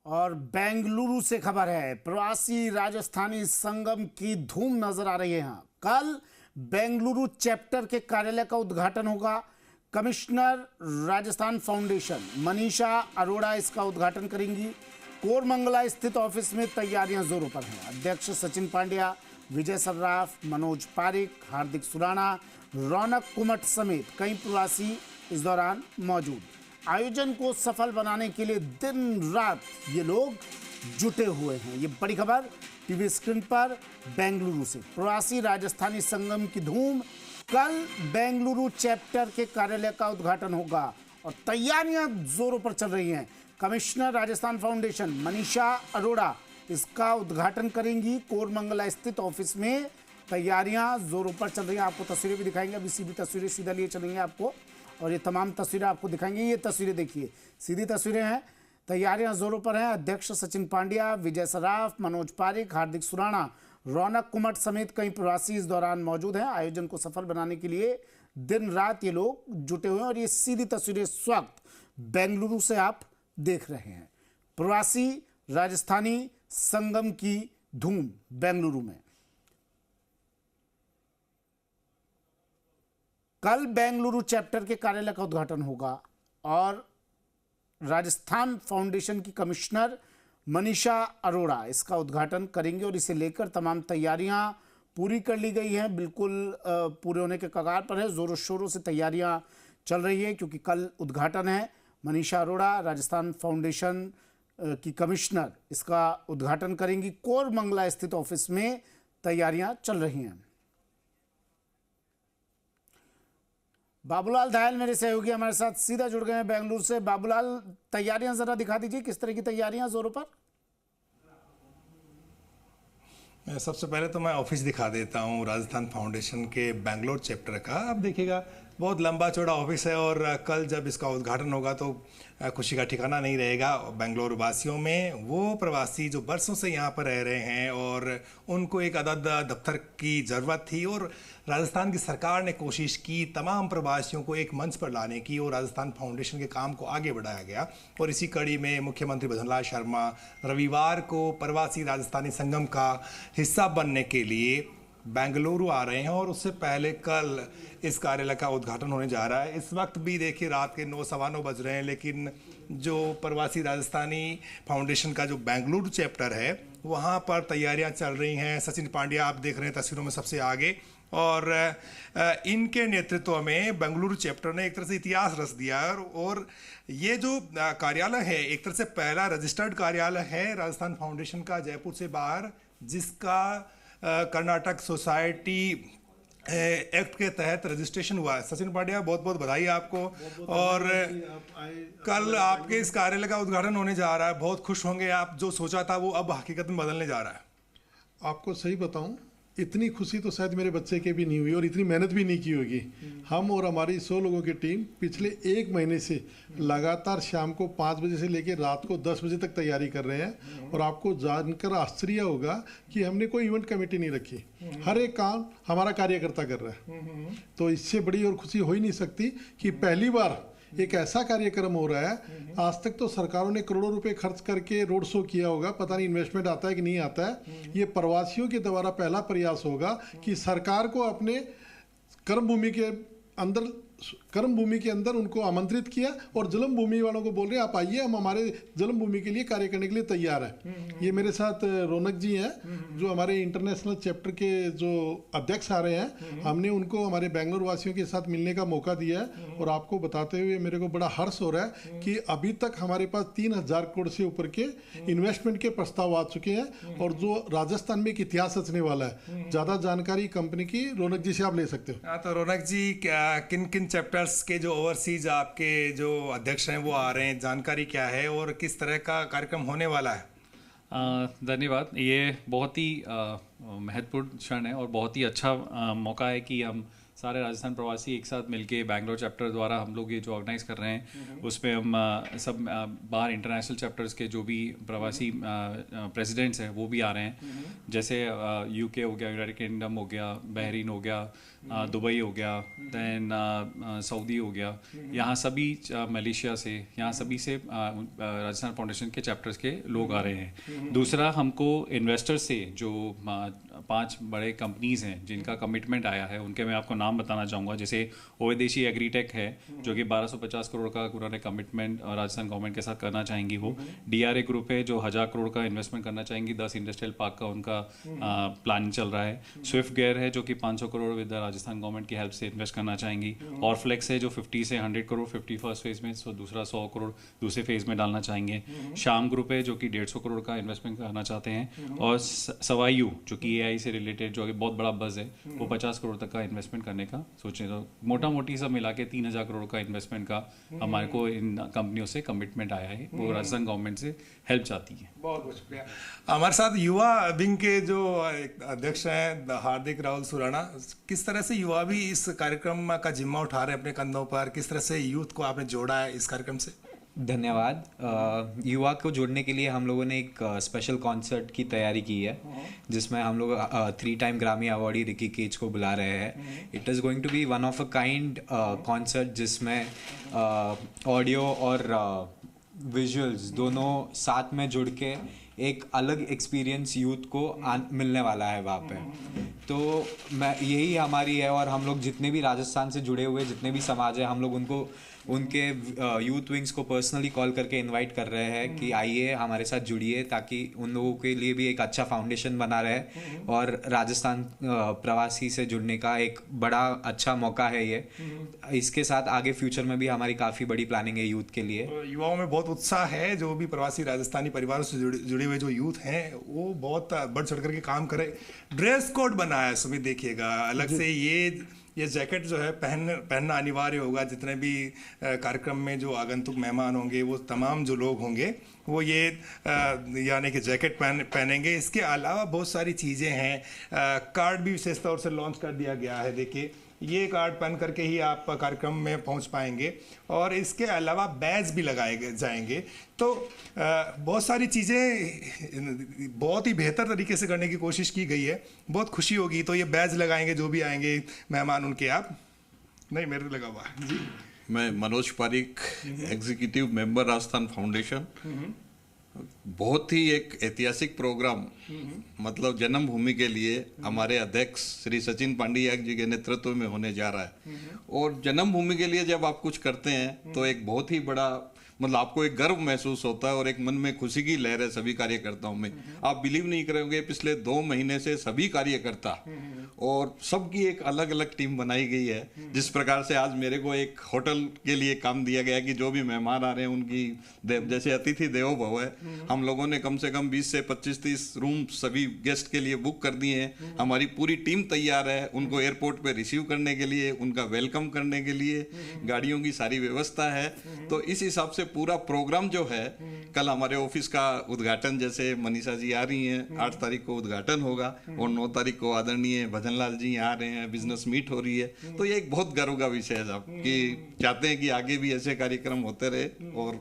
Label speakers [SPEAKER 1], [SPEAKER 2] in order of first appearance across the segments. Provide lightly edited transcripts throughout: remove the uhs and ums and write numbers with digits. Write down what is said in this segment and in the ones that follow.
[SPEAKER 1] और बेंगलुरु से खबर है, प्रवासी राजस्थानी संगम की धूम नजर आ रही है। यहाँ कल बेंगलुरु चैप्टर के कार्यालय का उद्घाटन होगा। कमिश्नर राजस्थान फाउंडेशन मनीषा अरोड़ा इसका उद्घाटन करेंगी। कोरमंगला स्थित ऑफिस में तैयारियां जोरों पर हैं। अध्यक्ष सचिन पांड्या, विजय सर्राफ, मनोज पारिक, हार्दिक सुराणा, रौनक कुमट समेत कई प्रवासी इस दौरान मौजूद। आयोजन को सफल बनाने के लिए दिन रात ये लोग जुटे हुए हैं। ये बड़ी खबर टीवी स्क्रीन पर बेंगलुरु से। प्रवासी राजस्थानी संगम की धूम, कल बेंगलुरु चैप्टर के कार्यालय का उद्घाटन होगा और तैयारियां जोरों पर चल रही हैं। कमिश्नर राजस्थान फाउंडेशन मनीषा अरोड़ा इसका उद्घाटन करेंगी। कोरमंगला स्थित ऑफिस में तैयारियां जोरों पर चल रही हैं। आपको तस्वीरें भी दिखाएंगे, अभी सीधी तस्वीरें सीधा लिए चलेंगे आपको और ये तमाम तस्वीरें आपको दिखाएंगे। ये तस्वीरें देखिए, सीधी तस्वीरें हैं। तैयारियां जोरों पर हैं। अध्यक्ष सचिन पांड्या, विजय सराफ, मनोज पारिक, हार्दिक सुराणा, रौनक कुमट समेत कई प्रवासी इस दौरान मौजूद हैं। आयोजन को सफल बनाने के लिए दिन रात ये लोग जुटे हुए हैं और ये सीधी तस्वीरें इस वक्त बेंगलुरु से आप देख रहे हैं। प्रवासी राजस्थानी संगम की धूम बेंगलुरु में। कल बेंगलुरु चैप्टर के कार्यालय का उद्घाटन होगा और राजस्थान फाउंडेशन की कमिश्नर मनीषा अरोड़ा इसका उद्घाटन करेंगे और इसे लेकर तमाम तैयारियां पूरी कर ली गई हैं। बिल्कुल पूरे होने के कगार पर है। जोरों शोरों से तैयारियां चल रही है क्योंकि कल उद्घाटन है। मनीषा अरोड़ा राजस्थान फाउंडेशन की कमिश्नर इसका उद्घाटन करेंगी। कोरमंगला स्थित ऑफिस में तैयारियां चल रही हैं। बाबूलाल धायल मेरे सहयोगी हमारे साथ सीधा जुड़ गए हैं बेंगलुरु से। बाबूलाल, तैयारियां जरा दिखा दीजिए, किस तरह की तैयारियां जोरों पर?
[SPEAKER 2] सबसे पहले तो मैं ऑफिस दिखा देता हूं राजस्थान फाउंडेशन के बेंगलोर चैप्टर का। आप देखिएगा बहुत लंबा चौड़ा ऑफिस है और कल जब इसका उद्घाटन होगा तो खुशी का ठिकाना नहीं रहेगा बेंगलोर वासियों में। वो प्रवासी जो बरसों से यहाँ पर रह रहे हैं और उनको एक अदद दफ्तर की ज़रूरत थी और राजस्थान की सरकार ने कोशिश की तमाम प्रवासियों को एक मंच पर लाने की और राजस्थान फाउंडेशन के काम को आगे बढ़ाया गया। और इसी कड़ी में मुख्यमंत्री भजनलाल शर्मा रविवार को प्रवासी राजस्थानी संगम का हिस्सा बनने के लिए बेंगलुरु आ रहे हैं और उससे पहले कल इस कार्यालय का उद्घाटन होने जा रहा है। इस वक्त भी देखिए रात के 9 सवा 9 बज रहे हैं, लेकिन जो प्रवासी राजस्थानी फाउंडेशन का जो बेंगलुरु चैप्टर है वहाँ पर तैयारियाँ चल रही हैं। सचिन पांड्या आप देख रहे हैं तस्वीरों में सबसे आगे और इनके नेतृत्व में बेंगलुरु चैप्टर ने एक तरह से इतिहास रच दिया है। और ये जो कार्यालय है एक तरह से पहला रजिस्टर्ड कार्यालय है राजस्थान फाउंडेशन का जयपुर से बाहर, जिसका कर्नाटक सोसाइटी एक्ट के तहत रजिस्ट्रेशन हुआ है। सचिन पांड्या बहुत बहुत बधाई आपको। और कल आपके इस कार्यालय का उद्घाटन होने जा रहा है, बहुत खुश होंगे आप। जो सोचा था वो अब हकीकत में बदलने जा रहा है।
[SPEAKER 3] आपको सही बताऊं, इतनी खुशी तो शायद मेरे बच्चे के भी नहीं हुई और इतनी मेहनत भी नहीं की होगी। हम और हमारी 100 लोगों की टीम पिछले 1 महीने से लगातार शाम को 5 बजे से लेकर रात को 10 बजे तक तैयारी कर रहे हैं। और आपको जानकर आश्चर्य होगा कि हमने कोई इवेंट कमेटी नहीं रखी। हर एक काम हमारा कार्यकर्ता कर रहा है। तो इससे बड़ी और खुशी हो ही नहीं सकती कि पहली बार एक ऐसा कार्यक्रम हो रहा है। आज तक तो सरकारों ने करोड़ों रुपए खर्च करके रोड शो किया होगा, पता नहीं इन्वेस्टमेंट आता है कि नहीं आता है। ये प्रवासियों के द्वारा पहला प्रयास होगा कि सरकार को अपने कर्म भूमि के अंदर उनको आमंत्रित किया और जन्म भूमि वालों को बोल रहे हैं आप आइए, हम हमारे जन्म भूमि के लिए कार्य करने के लिए तैयार है। ये मेरे साथ रौनक जी हैं जो हमारे इंटरनेशनल चैप्टर के जो अध्यक्ष आ रहे हैं। हमने उनको हमारे बेंगलोर वासियों के साथ मिलने का मौका दिया है और आपको बताते हुए मेरे को बड़ा हर्ष हो रहा है कि अभी तक हमारे पास 3000 करोड़ से ऊपर के इन्वेस्टमेंट के प्रस्ताव आ चुके हैं और जो राजस्थान में एक इतिहास रचने वाला है। ज़्यादा जानकारी कंपनी की रौनक जी से आप ले सकते हो।
[SPEAKER 2] तो रौनक जी, किन किन चैप्टर्स के जो ओवरसीज आपके जो अध्यक्ष हैं वो आ रहे हैं, जानकारी क्या है और किस तरह का कार्यक्रम होने वाला है?
[SPEAKER 4] धन्यवाद। ये बहुत ही महत्वपूर्ण क्षण है और बहुत ही अच्छा मौका है कि हम सारे राजस्थान प्रवासी एक साथ मिलके बैंगलोर चैप्टर द्वारा हम लोग ये जो ऑर्गेनाइज कर रहे हैं उसमें हम सब बाहर इंटरनेशनल चैप्टर्स के जो भी प्रवासी प्रेसिडेंट्स हैं वो भी आ रहे हैं, जैसे यूके हो गया, यूनाइटेड किंगडम हो गया, बहरीन हो गया, दुबई हो गया, दैन सऊदी हो गया, यहाँ सभी मलेशिया से, यहाँ सभी से राजस्थान फाउंडेशन के चैप्टर्स के लोग आ रहे हैं। दूसरा, हमको इन्वेस्टर्स से जो 5 बड़े कंपनीज़ हैं जिनका कमिटमेंट आया है उनके मैं आपको नाम बताना चाहूँगा। जैसे ओवेदेशी एग्रीटेक है जो कि 1250 करोड़ का उन्होंने कमिटमेंट राजस्थान गवर्नमेंट के साथ करना चाहेंगी। वो डीआरए ग्रुप है जो 1000 करोड़ का इन्वेस्टमेंट करना चाहेंगी, 10 इंडस्ट्रियल पार्क का उनका प्लानिंग चल रहा है। स्विफ्ट गेयर है जो कि 500 करोड़ विद राजस्थान गवर्नमेंट की हेल्प से इन्वेस्ट करना चाहेंगी। और फ्लेक्स है जो 50 से 100 करोड़ 50 फर्स्ट फेज में, दूसरा 100 करोड़ दूसरे फेज में डालना चाहेंगे। श्याम ग्रुप है जो कि 150 करोड़ का इन्वेस्टमेंट करना चाहते हैं। और सवायु जो कि एआई से रिलेटेड जो कि बहुत बड़ा बज़ है वो 50 करोड़ तक का इन्वेस्टमेंट करने का सोचें। तो मोटा मोटी सब मिला के 3000 करोड़ का इन्वेस्टमेंट का हमारे को इन कंपनियों से कमिटमेंट आया है, वो राजस्थान गवर्नमेंट से हेल्प चाहती है।
[SPEAKER 2] बहुत बहुत शुक्रिया। हमारे साथ युवा विंग के जो अध्यक्ष हैं हार्दिक राहुल सुराणा, किस तरह से युवा भी इस कार्यक्रम का जिम्मा उठा रहे हैं अपने कंधों पर, किस तरह से यूथ को आपने जोड़ा है इस कार्यक्रम से?
[SPEAKER 5] धन्यवाद। युवा को जोड़ने के लिए हम लोगों ने एक स्पेशल कॉन्सर्ट की तैयारी की है जिसमें हम लोग 3 टाइम ग्रामी अवार्डी रिकी केज को बुला रहे हैं। It is going to be one of a kind concert जिसमें ऑडियो और विजुअल्स दोनों साथ में जुड़ के एक अलग एक्सपीरियंस यूथ को मिलने वाला है वहाँ पे। तो मैं यही हमारी है, और हम लोग जितने भी राजस्थान से जुड़े हुए जितने भी समाज है हम लोग उनको उनके यूथ विंग्स को पर्सनली कॉल करके इनवाइट कर रहे हैं कि आइए हमारे साथ जुड़िए, ताकि उन लोगों के लिए भी एक अच्छा फाउंडेशन बना रहे और राजस्थान प्रवासी से जुड़ने का एक बड़ा अच्छा मौका है ये। इसके साथ आगे फ्यूचर में भी हमारी काफ़ी बड़ी प्लानिंग है यूथ के लिए।
[SPEAKER 2] युवाओं में बहुत उत्साह है, जो भी प्रवासी राजस्थानी परिवारों से जुड़े हुए जो यूथ हैं वो बहुत बढ़ चढ़ करके काम करें। ड्रेस कोड बनाया है सुमित, देखिएगा अलग से ये जैकेट जो है पहनना अनिवार्य होगा। जितने भी कार्यक्रम में जो आगंतुक मेहमान होंगे वो तमाम जो लोग होंगे वो ये यानी कि जैकेट पहनेंगे। इसके अलावा बहुत सारी चीज़ें हैं, कार्ड भी विशेष तौर से लॉन्च कर दिया गया है। देखिए ये कार्ड पहन करके ही आप कार्यक्रम में पहुंच पाएंगे, और इसके अलावा बैज भी लगाए जाएंगे। तो बहुत सारी चीज़ें बहुत ही बेहतर तरीके से करने की कोशिश की गई है, बहुत खुशी होगी। तो ये बैज लगाएंगे जो भी आएंगे मेहमान उनके, आप नहीं मेरे लगा हुआ है जी।
[SPEAKER 6] मैं Manoj Pareek, executive member Rajasthan foundation. बहुत ही एक ऐतिहासिक प्रोग्राम, मतलब जन्मभूमि के लिए हमारे अध्यक्ष श्री सचिन पांड्या जी के नेतृत्व में होने जा रहा है। और जन्मभूमि के लिए जब आप कुछ करते हैं तो एक बहुत ही बड़ा, मतलब आपको एक गर्व महसूस होता है और एक मन में खुशी की लहर है सभी कार्यकर्ताओं में। आप बिलीव नहीं करेंगे, पिछले 2 महीने से सभी कार्यकर्ता और सबकी एक अलग अलग टीम बनाई गई है। जिस प्रकार से आज मेरे को एक होटल के लिए काम दिया गया कि जो भी मेहमान आ रहे हैं उनकी जैसे अतिथि देवो भव है, हम लोगों ने कम से कम 20 से 25-30 रूम सभी गेस्ट के लिए बुक कर दिए हैं। हमारी पूरी टीम तैयार है उनको एयरपोर्ट पे रिसीव करने के लिए, उनका वेलकम करने के लिए, गाड़ियों की सारी व्यवस्था है। तो इस हिसाब से पूरा प्रोग्राम जो है, कल हमारे ऑफिस का उद्घाटन, जैसे मनीषा जी आ रही हैं, 8 तारीख को उद्घाटन होगा और 9 तारीख को आदरणीय भजनलाल जी आ रहे हैं, बिजनेस मीट हो रही है। तो ये एक बहुत गर्व का विषय है साहब, कि चाहते हैं कि आगे भी ऐसे कार्यक्रम होते रहे और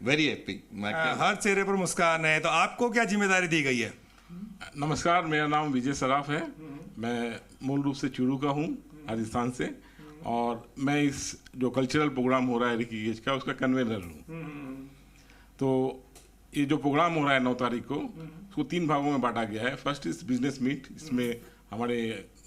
[SPEAKER 6] वेरी हैप्पी।
[SPEAKER 2] हर चेहरे पर मुस्कान है। तो आपको क्या जिम्मेदारी दी गई है?
[SPEAKER 7] नमस्कार, मेरा नाम विजय सराफ है। मैं मूल रूप से चूरू का हूँ, राजस्थान से, और मैं इस जो कल्चरल प्रोग्राम हो रहा है ऋषिकेश का, उसका कन्वेनर हूँ। तो ये जो प्रोग्राम हो रहा है 9 तारीख को, उसको 3 भागों में बांटा गया है। फर्स्ट इज बिजनेस मीट, इसमें हमारे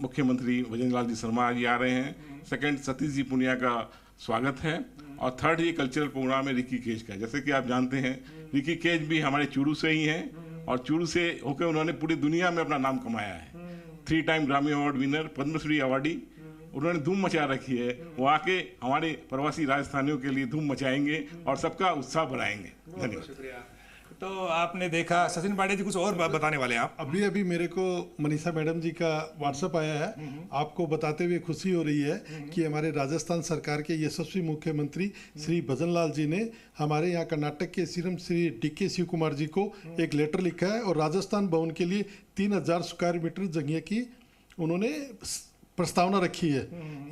[SPEAKER 7] मुख्यमंत्री भजनलाल जी शर्मा जी आ रहे हैं। सेकंड, सतीश जी पुनिया का स्वागत है। और थर्ड, ये कल्चरल प्रोग्राम है ऋषिकेश का। जैसे कि आप जानते हैं ऋषिकेश भी हमारे चूरू से ही हैं, और चूरू से होकर उन्होंने पूरी दुनिया में अपना नाम कमाया है। 3 टाइम ग्रामी अवार्ड विनर, पद्मश्री अवार्डी, उन्होंने धूम मचा रखी है। वो आके हमारे प्रवासी राजस्थानियों के लिए धूम मचाएंगे और सबका उत्साह बढ़ाएंगे। धन्यवाद।
[SPEAKER 2] तो आपने देखा, सचिन पांडे जी कुछ और बताने वाले हैं आप?
[SPEAKER 3] अभी मेरे को मनीषा मैडम जी का व्हाट्सएप आया है, आपको बताते हुए खुशी हो रही है कि हमारे राजस्थान सरकार के यशस्वी मुख्यमंत्री श्री भजनलाल जी ने हमारे यहाँ कर्नाटक के सीएम श्री DK शिव कुमार जी को एक लेटर लिखा है, और राजस्थान भवन के लिए 3000 स्क्वायर मीटर जगह की उन्होंने प्रस्तावना रखी है।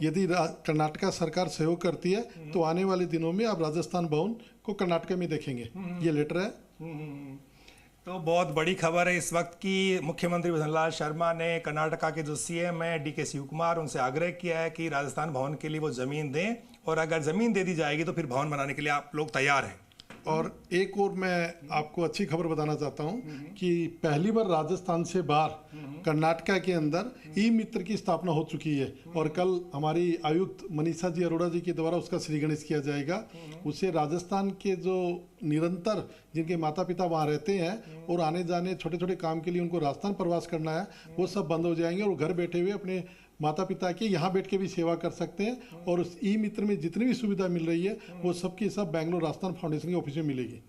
[SPEAKER 3] यदि कर्नाटका सरकार सहयोग करती है तो आने वाले दिनों में आप राजस्थान भवन को कर्नाटक में देखेंगे। ये लेटर है।
[SPEAKER 2] तो बहुत बड़ी खबर है इस वक्त की मुख्यमंत्री भजनलाल शर्मा ने कर्नाटका के जो सीएम है DK शिवकुमार, उनसे आग्रह किया है कि राजस्थान भवन के लिए वो ज़मीन दें, और अगर ज़मीन दे दी जाएगी तो फिर भवन बनाने के लिए आप लोग तैयार हैं।
[SPEAKER 3] और एक और मैं आपको अच्छी खबर बताना चाहता हूं कि पहली बार राजस्थान से बाहर कर्नाटका के अंदर ई मित्र की स्थापना हो चुकी है, और कल हमारी आयुक्त मनीषा जी अरोड़ा जी के द्वारा उसका श्री गणेश किया जाएगा। उससे राजस्थान के जो निरंतर जिनके माता पिता वहाँ रहते हैं और आने जाने छोटे छोटे काम के लिए उनको राजस्थान प्रवास करना है, वो सब बंद हो जाएंगे और घर बैठे हुए अपने माता पिता की यहाँ बैठ के भी सेवा कर सकते हैं। और उस ई मित्र में जितनी भी सुविधा मिल रही है वो सबकी सब बैंगलोर राजस्थान फाउंडेशन के ऑफिस में मिलेगी।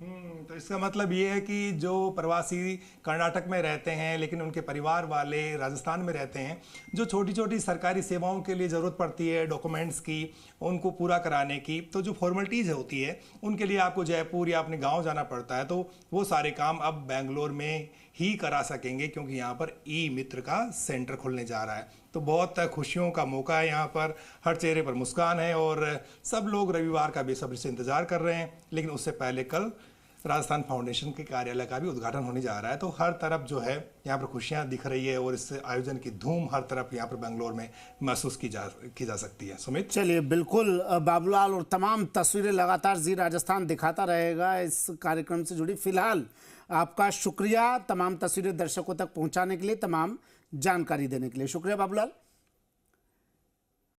[SPEAKER 2] तो इसका मतलब ये है कि जो प्रवासी कर्नाटक में रहते हैं लेकिन उनके परिवार वाले राजस्थान में रहते हैं, जो छोटी छोटी सरकारी सेवाओं के लिए ज़रूरत पड़ती है डॉक्यूमेंट्स की, उनको पूरा कराने की, तो जो फॉर्मेलिटीज़ होती है उनके लिए आपको जयपुर या अपने गाँव जाना पड़ता है, तो वो सारे काम अब बेंगलोर में ही करा सकेंगे क्योंकि यहाँ पर ई मित्र का सेंटर खुलने जा रहा है। तो बहुत खुशियों का मौका है, यहाँ पर हर चेहरे पर मुस्कान है और सब लोग रविवार का बेसब्री से इंतजार कर रहे हैं। लेकिन उससे पहले कल राजस्थान फाउंडेशन के कार्यालय का भी उद्घाटन होने जा रहा है, तो हर तरफ जो है यहाँ पर खुशियाँ दिख रही है और इस आयोजन की धूम हर तरफ यहाँ पर बेंगलोर में महसूस की जा सकती है। सुमित,
[SPEAKER 1] चलिए बिल्कुल बाबूलाल, और तमाम तस्वीरें लगातार जी राजस्थान दिखाता रहेगा इस कार्यक्रम से जुड़ी। फिलहाल आपका शुक्रिया तमाम तस्वीरें दर्शकों तक पहुंचाने के लिए, तमाम जानकारी देने के लिए। शुक्रिया बाबूलाल।